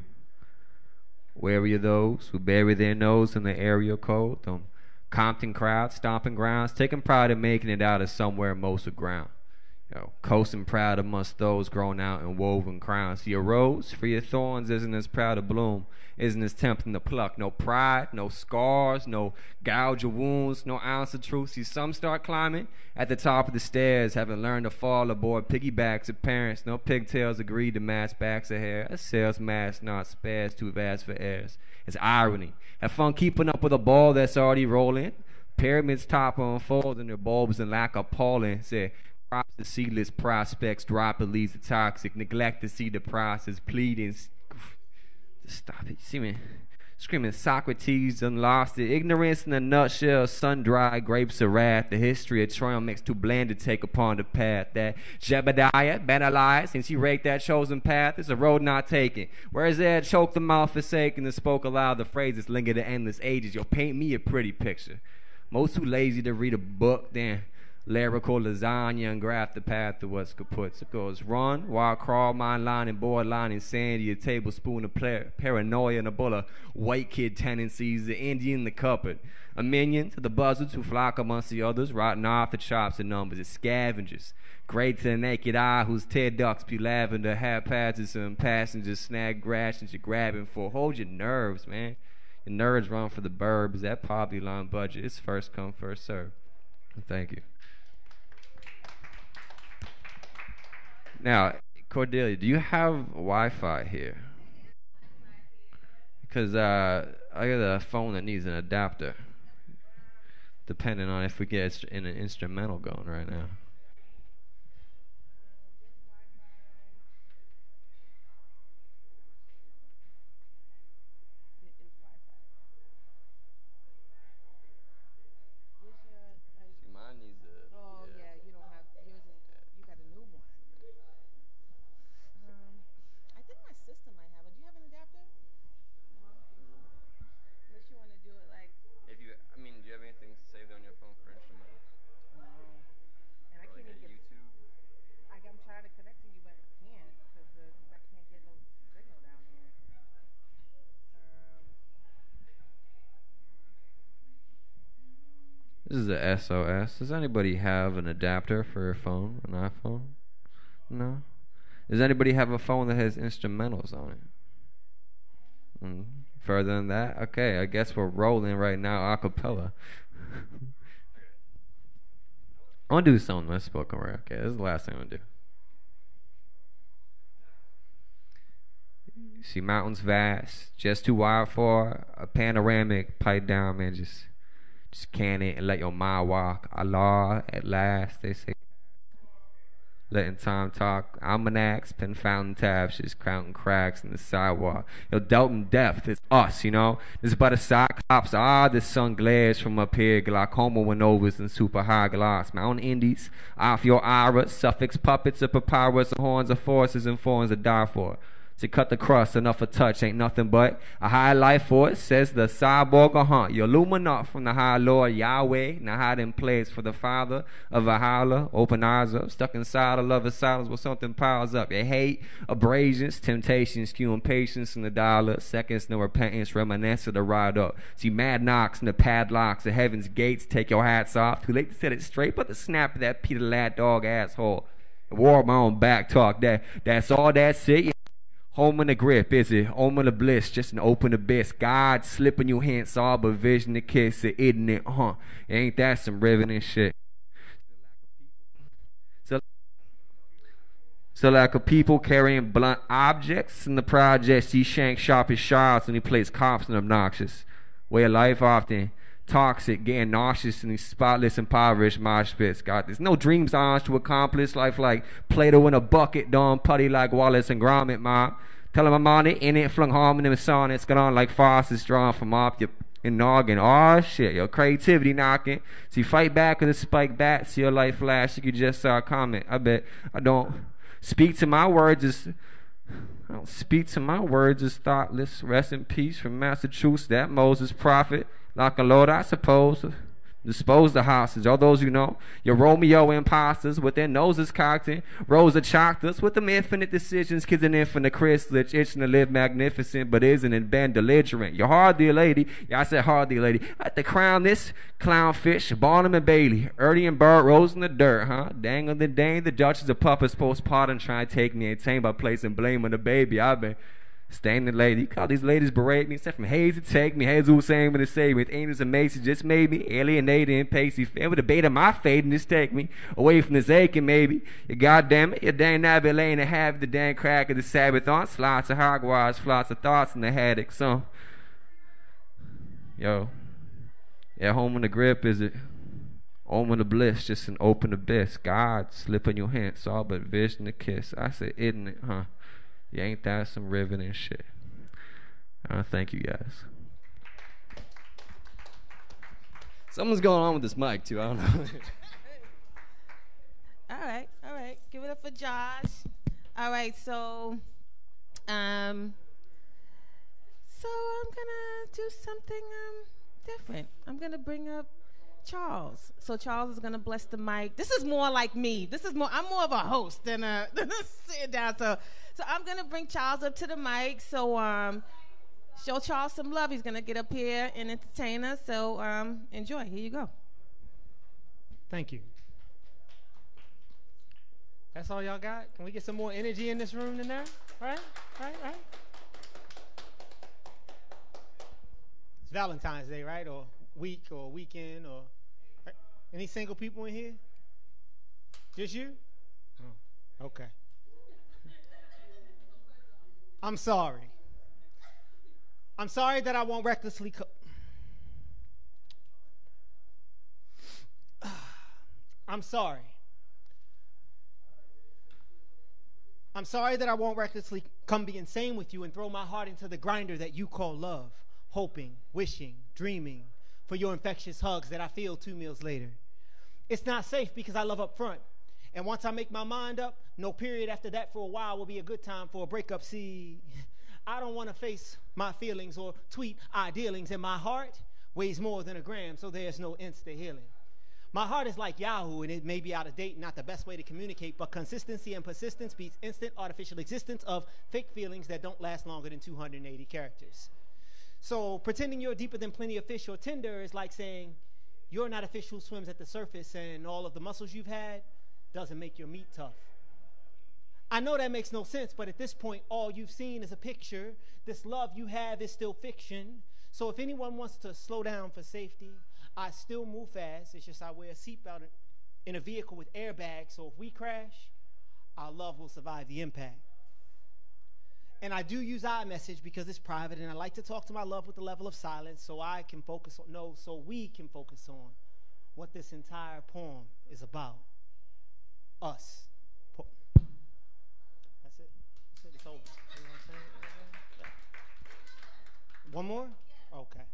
Wary of those who bury their nose in the area code? Them Compton crowd, stomping grounds, taking pride in making it out of somewhere most of ground. Coasting proud amongst those grown out in woven crowns. See, a rose for your thorns isn't as proud to bloom, isn't as tempting to pluck. No pride, no scars, no gouge of wounds, no ounce of truth. See, some start climbing at the top of the stairs, having learned to fall aboard piggybacks of parents. No pigtails agreed to match backs of hair. A sales mask, not spares, too vast for heirs. It's irony. Have fun keeping up with a ball that's already rolling. Pyramids top unfold and their bulbs and lack appalling. Say, crops the seedless prospects drop and leaves the toxic. Neglect to see the process, pleading. Stop it. See me screaming Socrates done lost it. Ignorance in a nutshell, sun-dried grapes of wrath. The history of Troy makes too bland to take upon the path that Jebediah, Ben-Elias, since he raked that chosen path, it's a road not taken. Whereas there choked the mouth forsaken and spoke aloud the phrases lingered to endless ages. You'll paint me a pretty picture. Most too lazy to read a book, then lyrical lasagna and graft the path to what's kaput. It goes run, wild crawl, mind line and borderline insanity, a tablespoon of paranoia and a bowl of white kid tendencies, the Indian in the cupboard. A minion to the buzzards who flock amongst the others, rotting off the chops and numbers. It's scavengers, great to the naked eye, whose tear ducts be lavender, haphazard and passengers snag rations you're grabbing for. Hold your nerves, man. Your nerves run for the burbs. That poverty line budget, it's first come, first serve. Thank you. Now, Cordelia, do you have Wi-Fi here? Because I got a phone that needs an adapter, depending on if we get an instrumental going right now. This is a SOS. Does anybody have an adapter for a phone, an iPhone? No? Does anybody have a phone that has instrumentals on it? Further than that? Okay, I guess we're rolling right now a cappella. I want to do something that's spoken word. Okay, this is the last thing I'm going to do. See, mountains vast, just too wide for a panoramic. Pipe down, man, just can it and let your mind walk. Allah, at last, they say. Letting time talk. Almanacs, pen fountain tabs, just counting cracks in the sidewalk. Yo, Delton depth, it's us, you know. This but a cyclops. The sun glares from up here. Glaucoma went overs and super high gloss. Mountain Indies, off your iris. Suffix puppets of papyrus, horns of forces and forms that die for. To cut the crust, enough a touch, ain't nothing but a high life for it, says the cyborg Your Illuminati from the high Lord Yahweh, now hiding place for the Father of a howler. Open eyes up, stuck inside a lover's silence where something piles up. Your hate, abrasions, temptations, skewing patience in the dollar. Seconds, no repentance, reminisce of the ride up. See mad knocks and the padlocks of heaven's gates, take your hats off. Too late to set it straight, but the snap of that Peter Lad dog asshole. Wore my own back talk, that's all that's it. Home in the grip, is it? Home in the bliss, just an open abyss. God slipping you hints, all but vision to kiss it, isn't it? Ain't that some riveting shit? So like a people carrying blunt objects in the projects, he shanks sharp as shards and he plays cops and obnoxious. Way of life often toxic, getting nauseous in these spotless, impoverished mosh pits. God, there's no dreams ours to accomplish. Life like Play-Doh in a bucket, dawn putty like Wallace and Gromit, ma. Tell him I'm on it, in it, flung harmony with sonnets, got on like faucets drawn from off your noggin. Oh shit, your creativity knocking. See, fight back with a spike bat, see your light flash, you could just saw a comment. I bet I don't speak to my words as thoughtless. Rest in peace from Massachusetts, that Moses prophet. Like a Lord, I suppose, dispose the hostage. All those you know, your Romeo imposters with their noses cocked in, rows of chocolates with them infinite decisions, kids an infinite chrysalis, itching to live magnificent, but isn't and been belligerent. You're hardly a lady, yeah, I said hardly a lady. I had to crown this clownfish, Barnum and Bailey, Ernie and Bert, Rose in the dirt, huh? Dang on the dang, the Duchess of Puppets postpartum trying to take me and tame by placing blame on the baby. I've been standing lady, you call these ladies berate me, except from Hayes to take me, Jesus saying to save me, with angels and maces just made me alienated and pacey, filled with the bait of my fate and just take me away from this aching maybe. You goddamn it, you dang nabbit laying to have the dang crack of the Sabbath on, slots of hogwash, flots of thoughts in the headache. So, yo, yeah, home in the grip, is it? Home in the bliss, just an open abyss. God slipping your hints, all but vision to kiss. I said, isn't it, huh? Yeah, ain't that some riveting shit? Thank you guys. Something's going on with this mic too. I don't know. All right. Give it up for Josh. All right, so I'm gonna do something different. I'm gonna bring up Charles. So Charles is gonna bless the mic. This is more like me. I'm more of a host than a sit down. So I'm gonna bring Charles up to the mic. So show Charles some love. He's gonna get up here and entertain us. So enjoy. Here you go. Thank you. That's all y'all got? Can we get some more energy in this room than that? Right? It's Valentine's Day, right? Or week or weekend or right? Any single people in here? Just you? Oh, okay. I'm sorry. I'm sorry that I won't recklessly I'm sorry. I'm sorry that I won't recklessly come be insane with you and throw my heart into the grinder that you call love, hoping, wishing, dreaming for your infectious hugs that I feel 2 meals later. It's not safe because I love up front. And once I make my mind up, no period after that for a while will be a good time for a breakup. See, I don't want to face my feelings or tweet idealings, and my heart weighs more than a gram, so there's no instant healing. My heart is like Yahoo, and it may be out of date, not the best way to communicate, but consistency and persistence beats instant artificial existence of fake feelings that don't last longer than 280 characters. So pretending you're deeper than plenty of fish or Tinder is like saying you're not a fish who swims at the surface and all of the muscles you've had doesn't make your meat tough. I know that makes no sense, but at this point, all you've seen is a picture. This love you have is still fiction. So if anyone wants to slow down for safety, I still move fast. It's just I wear a seatbelt in a vehicle with airbags, so if we crash, our love will survive the impact. And I do use iMessage because it's private, and I like to talk to my love with a level of silence so I can focus on, so we can focus on what this entire poem is about. Us. That's it. It's over. You know what I'm saying? One more? Okay.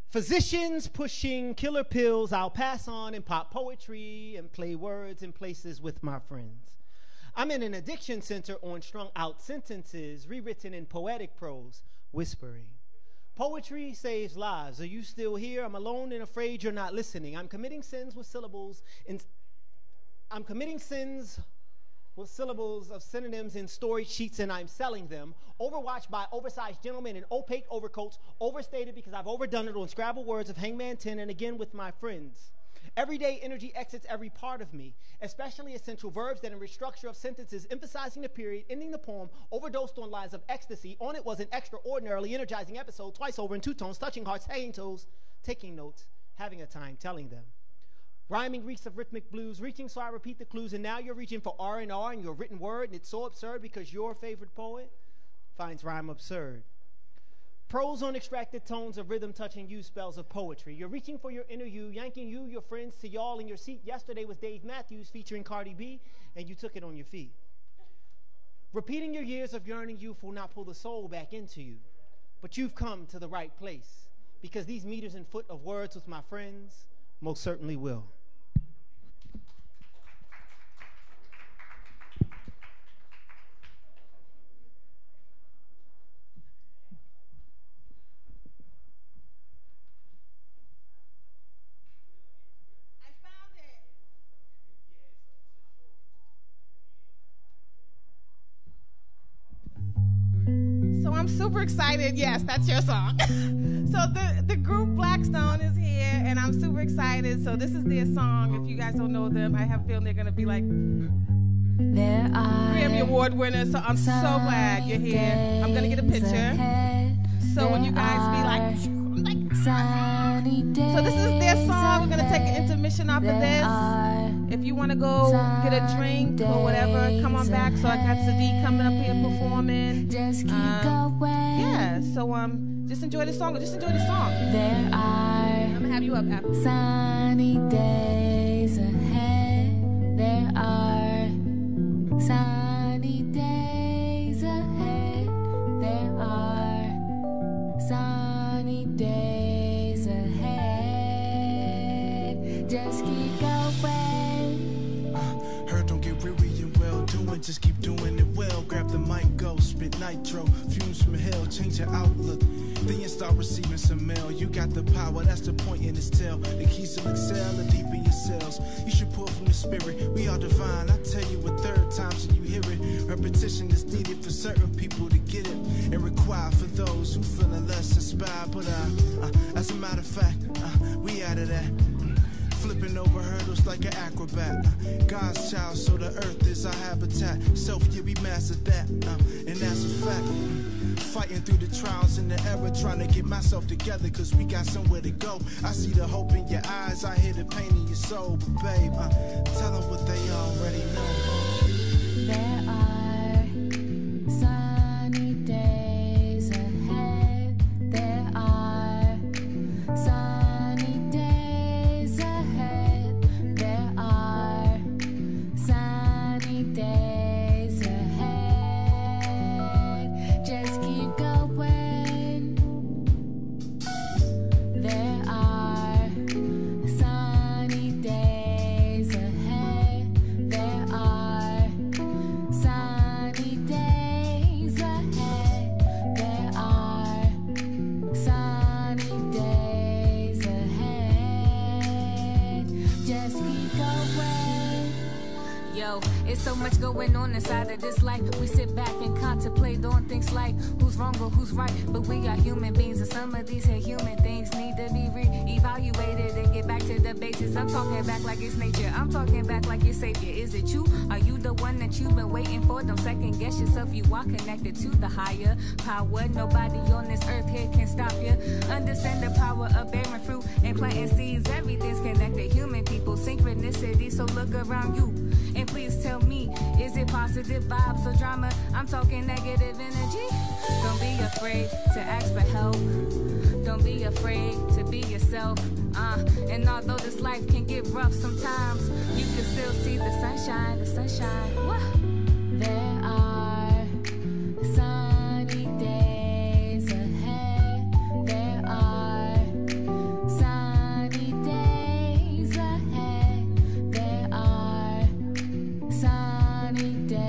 Physicians pushing killer pills, I'll pass on and pop poetry and play words in places with my friends. I'm in an addiction center on strung out sentences, rewritten in poetic prose, whispering. Poetry saves lives. Are you still here? I'm alone and afraid you're not listening. I'm committing sins with syllables of synonyms in storage sheets, and I'm selling them. Overwatched by oversized gentlemen in opaque overcoats, overstated because I've overdone it on Scrabble words of Hangman 10 and again with my friends. Everyday energy exits every part of me, especially essential verbs that enrich structure of sentences, emphasizing the period, ending the poem, overdosed on lines of ecstasy. On it was an extraordinarily energizing episode, twice over in two tones, touching hearts, hanging toes, taking notes, having a time telling them. Rhyming reeks of rhythmic blues, reaching so I repeat the clues, and now you're reaching for R&R in your written word, and it's so absurd because your favorite poet finds rhyme absurd. Prose on extracted tones of rhythm touching you spells of poetry. You're reaching for your inner you, yanking you, your friends, to y'all in your seat. Yesterday was Dave Matthews featuring Cardi B, and you took it on your feet. Repeating your years of yearning youth will not pull the soul back into you, but you've come to the right place, because these meters and foot of words with my friends most certainly will. I'm super excited. Yes, that's your song. So the group Blackstone is here, and I'm super excited. So this is their song. If you guys don't know them, I have a feeling they're going to be like Grammy Award winners. So I'm so glad you're here. I'm going to get a picture. So when you guys be like, so this is their song. We're going to take an intermission after this. If you want to go get a drink or whatever, come on back. So I got Sadiq coming up here performing. Yeah, so just enjoy the song. Just enjoy the song. I'm going to have you up after. Sunny days ahead. There are sunny days ahead. There are sunny days ahead. Just keep going. Heard don't get weary and well doing, just keep doing it well. Grab the mic, go spit nitro, fumes from hell, change your outlook. Then you start receiving some mail. You got the power, that's the point in this tale. The keys to excel are deep in your cells. You should pull from the spirit. We are divine. I tell you a third time so you hear it. Repetition is needed for certain people to get it, and required for those who feeling less inspired. But as a matter of fact, we out of that. Flipping over hurdles like an acrobat. God's child, so the earth is our habitat. Self, yeah, we mastered that, and that's a fact. Fighting through the trials and the error, trying to get myself together, cause we got somewhere to go. I see the hope in your eyes, I hear the pain in your soul. But babe, tell them what they already know. There are sunny days ahead. There are sunny days ahead. There are sunny days ahead. Just keep going. There are sunny days ahead. There are sunny days ahead. There are sunny days ahead. Just keep going. Yo, it's so much going on inside of this life. We sit back and contemplate on things like who's wrong or who's right. But we are human beings, and some of these here human things need to be re-evaluated and get back to the basics. I'm talking back like it's nature. I'm talking back like your savior. Is it you? Are you the one that you've been waiting for? Don't second guess yourself. You are connected to the higher power. Nobody on this earth here can stop you. Understand the power of bearing fruit and planting seeds. Everything's connected. Human people, synchronicity. So look around you and please tell me, is it positive vibes or drama? I'm talking negative energy. Don't be afraid to ask for help. Don't be afraid to be yourself. And although this life can get rough sometimes, you can still see the sunshine, the sunshine. What? There are sunny days ahead. There are sunny days ahead. There are sunny days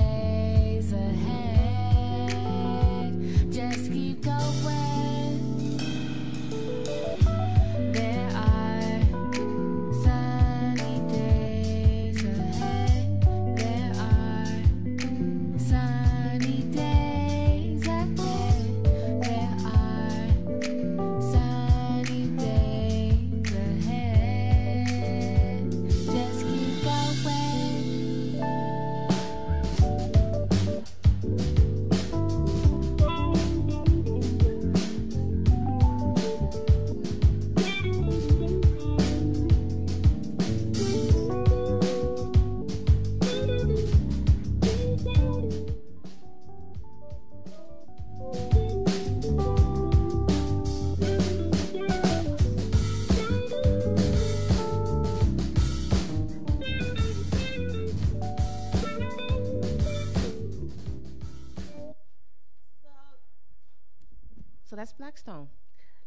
that's Blackstone.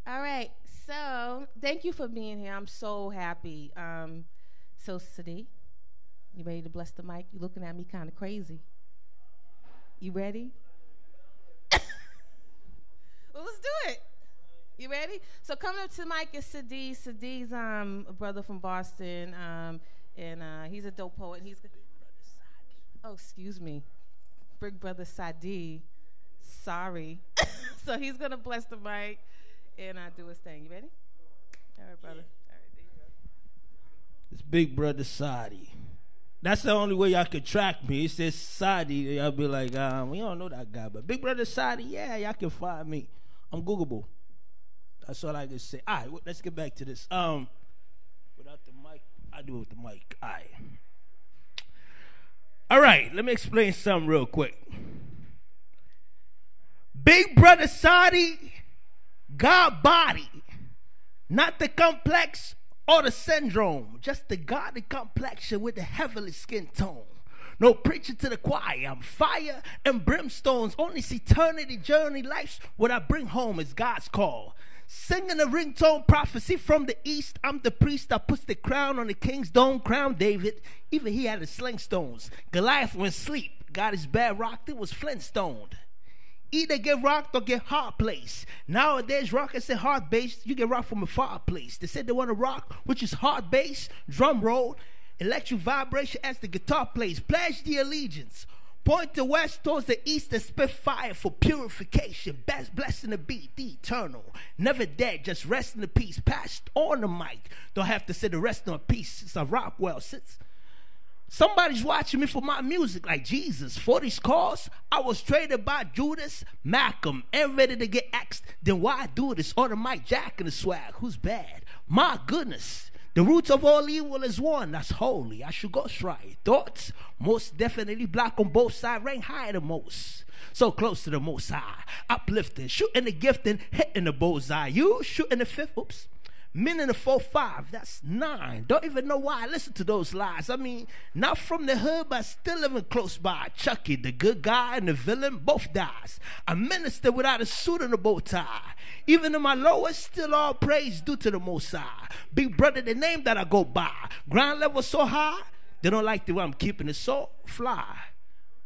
All right, so thank you for being here. I'm so happy. So, Sadi, you ready to bless the mic? You're looking at me kind of crazy. You ready? Well, let's do it. You ready? So coming up to the mic is Sadi. Sadi's a brother from Boston, and he's a dope poet. And he's excuse me, Big Brother Sadi. Sorry. So he's gonna bless the mic and do his thing. You ready? All right, brother. All right, there you go. It's Big Brother Sadi. That's the only way y'all could track me. It says Sadi. Y'all be like, we don't know that guy, but Big Brother Sadi, yeah, y'all can find me. I'm Googleable. That's all I can say. All right, let's get back to this. Without the mic, I do it with the mic. All right, let me explain something real quick. Big Brother Sadi, God body, not the complex or the syndrome, just the godly complexion with the heavenly skin tone. No preaching to the choir, I'm fire and brimstones. Only eternity journey life's what I bring home is God's call. Singing a ringtone prophecy from the east. I'm the priest that puts the crown on the king's dome. Crown David, even he had his sling stones. Goliath went sleep, got his bed rocked, it was Flintstoned. Either get rocked or get hard placed. Nowadays, rockets and hard bass, you get rocked from a fireplace. They said they want to rock, which is hard bass, drum roll, electric vibration as the guitar plays. Pledge the allegiance. Point the west towards the east and spit fire for purification. Best blessing to be the eternal. Never dead, just rest in the peace. Passed on the mic. Don't have to say the rest in peace since I rock well. Since somebody's watching me for my music like Jesus. For these calls, I was traded by Judas Malcolm and ready to get axed. Then why do this? On the mic, Jack and the swag. Who's bad? My goodness. The roots of all evil is one. That's holy. I should go try. Thoughts? Most definitely black on both sides. Rank higher than most. So close to the most high. Uplifting, shooting the gifting, hitting the bullseye. You shooting the fifth. Oops. Men in the 4-5, that's 9. Don't even know why I listen to those lies. I mean, not from the hood, but still living close by. Chucky, the good guy and the villain, both dies. A minister without a suit and a bow tie. Even in my lowest, still all praise due to the Most High. Big Brother, the name that I go by. Ground level so high, they don't like the way I'm keeping it so fly.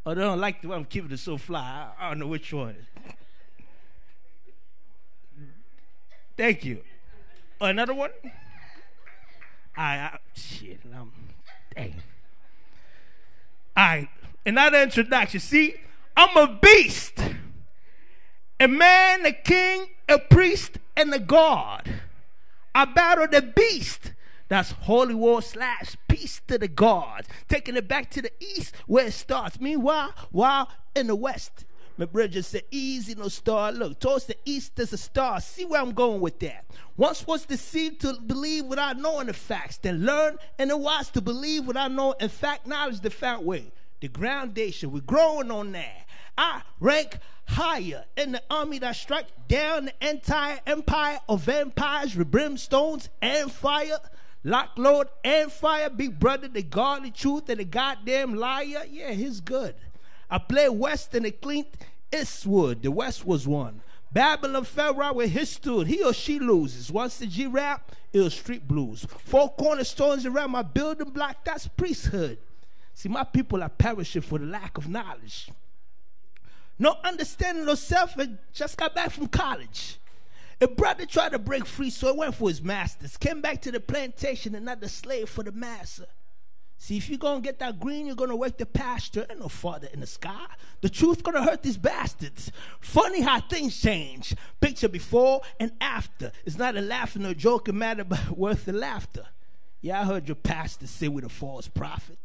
Or they don't like the way I'm keeping it so fly. I don't know which one. Thank you. Another one? Shit. Dang. All right. Another introduction. See, I'm a beast. A man, a king, a priest, and a god. I battle the beast. That's holy war / peace to the gods. Taking it back to the east where it starts. Meanwhile, while in the west, my brethren said, easy, no star. Look, towards the east there's a star. See where I'm going with that. Once was deceived to believe without knowing the facts. Then learn and then wise to believe without knowing. In fact, knowledge the fact way. The groundation, we're growing on that. I rank higher in the army that strike down the entire empire of vampires with brimstones and fire. Lock, load, and fire. Big Brother, the godly truth, and the goddamn liar. Yeah, he's good. I play West and it cleaned Eastwood. The West was one. Babylon fell right where he stood. He or she loses. Once the G rap, it was street blues. 4 cornerstones around my building block, that's priesthood. See, my people are perishing for the lack of knowledge. No understanding of self, and just got back from college. A brother tried to break free, so he went for his masters. Came back to the plantation, another slave for the master. See, if you're going to get that green, you're going to work the pasture. Ain't no father in the sky. The truth going to hurt these bastards. Funny how things change. Picture before and after. It's not a laughing or joking matter, but worth the laughter. Yeah, I heard your pastor say with a false prophet.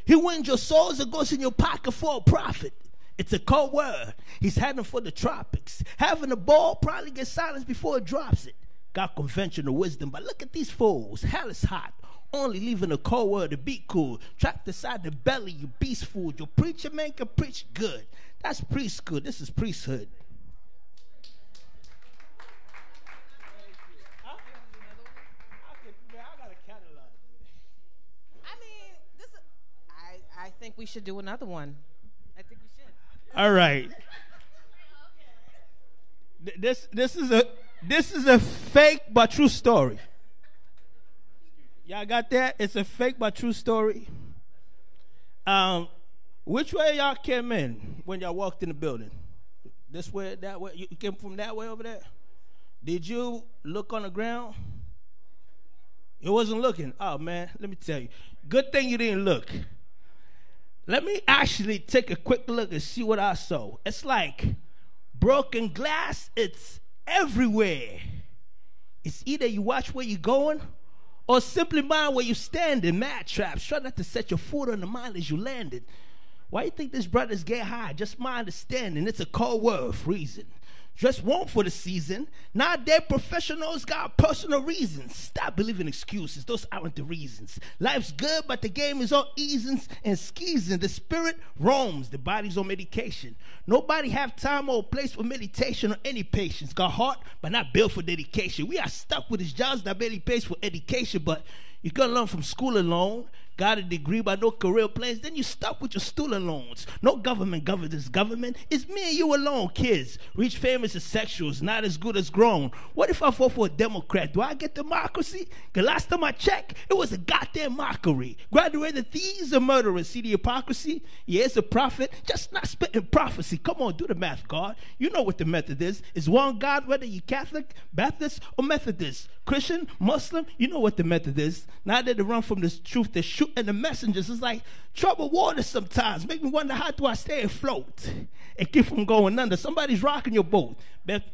He wins your souls and goes in your pocket for a profit. It's a cold word. He's heading for the tropics. Having a ball probably gets silenced before it drops it. Got conventional wisdom, but look at these fools. Hell is hot. Only leaving a cold word to be cool. Trapped inside the belly, you beast food. Your preacher man can preach good. That's priesthood. This is priesthood. I think we should do another one. I think we should. All right. This is a fake but true story. Y'all got that? It's a fake but true story. Which way y'all came in when y'all walked in the building? This way, that way? You came from that way over there? Did you look on the ground? You wasn't looking. Oh, man, let me tell you. Good thing you didn't look. Let me actually take a quick look and see what I saw. It's like broken glass. It's everywhere. It's either you watch where you're going or simply mind where you standing. Mad traps. Try not to set your foot on the mind as you landed. Why you think these brothers get high? Just mind the standing. It's a cold world, freezing. Just warm for the season. Nowadays, professionals got personal reasons. Stop believing excuses. Those aren't the reasons. Life's good, but the game is all easings and skeezing. The spirit roams. The body's on medication. Nobody have time or place for meditation or any patience. Got heart, but not built for dedication. We are stuck with these jobs that barely pays for education, but you gotta learn from school alone. Got a degree but no career plans, then you stuck with your student loans. No government governs government. It's me and you alone, kids. Rich, famous, and sexuals, not as good as grown. What if I vote for a Democrat? Do I get democracy? The last time I checked, it was a goddamn mockery. Graduated thieves and murderers. See the hypocrisy? Yeah, it's a prophet, just not spitting prophecy. Come on, do the math, God. You know what the method is. It's one God, whether you Catholic, Baptist, or Methodist. Christian, Muslim, you know what the method is. Now that they run from this truth, they shoot and the messengers. It's like troubled water sometimes. Make me wonder, how do I stay afloat and keep from going under? Somebody's rocking your boat.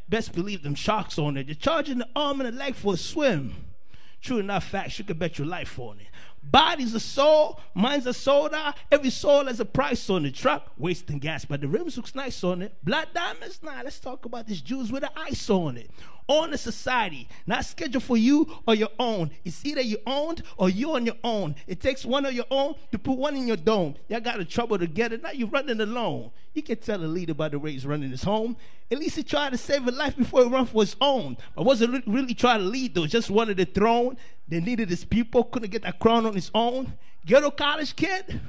Best believe them sharks on it. You're charging the arm and the leg for a swim. True enough facts, you can bet your life on it. Body's a soul, mind's a soda. Every soul has a price on the truck. Wasting gas, but the rims looks nice on it. Blood diamonds? Nah, let's talk about this Jews with the ice on it. On a society, not scheduled for you or your own. It's either you owned or you on your own. It takes one of your own to put one in your dome. Y'all got in trouble together, now you're running alone. You can tell a leader by the way he's running his home. At least he tried to save a life before he ran for his own. But wasn't really trying to lead though, just wanted the throne. They needed his people, couldn't get that crown on his own. Ghetto college kid,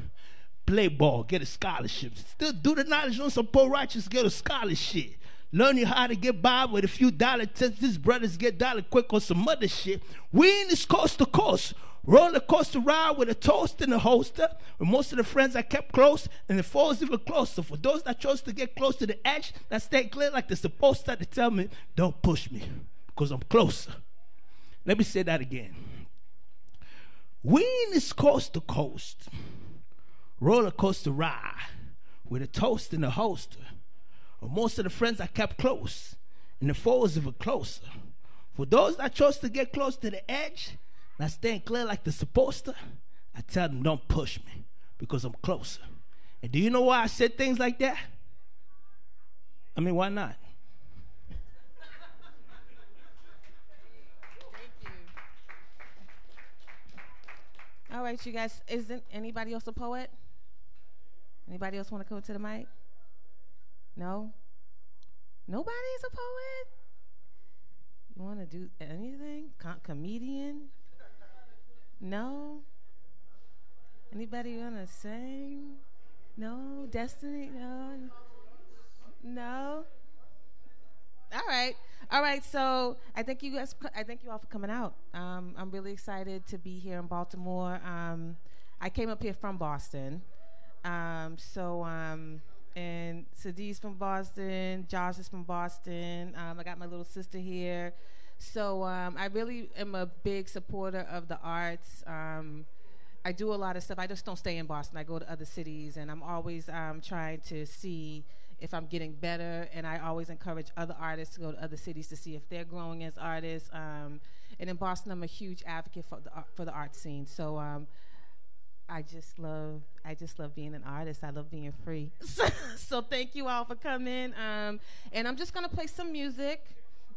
play ball, get a scholarship. Still do the knowledge on some poor righteous ghetto scholarship. Learn you how to get by with a few dollars. These brothers get dollar quick on some other shit. We in this coast to coast. Roller coaster ride with a toast and a holster. With most of the friends I kept close, and the foes even closer. For those that chose to get close to the edge, that stay clear like they're supposed to tell me, don't push me, because I'm closer. Let me say that again. We in this coast to coast. Roller coaster ride with a toast and a holster. Or most of the friends I kept close, and the foes even closer. For those that chose to get close to the edge, not staying clear like they're supposed to, I tell them don't push me, because I'm closer. And do you know why I said things like that? I mean, why not? Thank you. All right, you guys, isn't anybody else a poet? Anybody else want to come to the mic? No? Nobody is a poet? You want to do anything? Comedian? No? Anybody want to sing? No? Destiny? No? No? All right, so I thank you all for coming out. I'm really excited to be here in Baltimore. I came up here from Boston. And Sadi's from Boston, Josh is from Boston. I got my little sister here. So I really am a big supporter of the arts. I do a lot of stuff. I just don't stay in Boston. I go to other cities, and I'm always trying to see if I'm getting better. And I always encourage other artists to go to other cities to see if they're growing as artists. And in Boston, I'm a huge advocate for the art scene. So I just love being an artist. I love being free. So thank you all for coming. And I'm just gonna play some music,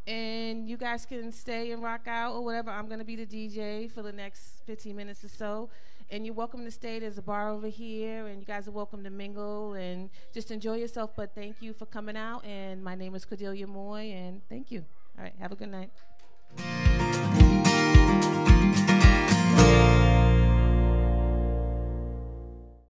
and you guys can stay and rock out or whatever. I'm gonna be the DJ for the next 15 minutes or so. And you're welcome to stay. There's a bar over here, and you guys are welcome to mingle and just enjoy yourself. But thank you for coming out. And my name is Cordelia Moye, and thank you. All right, have a good night.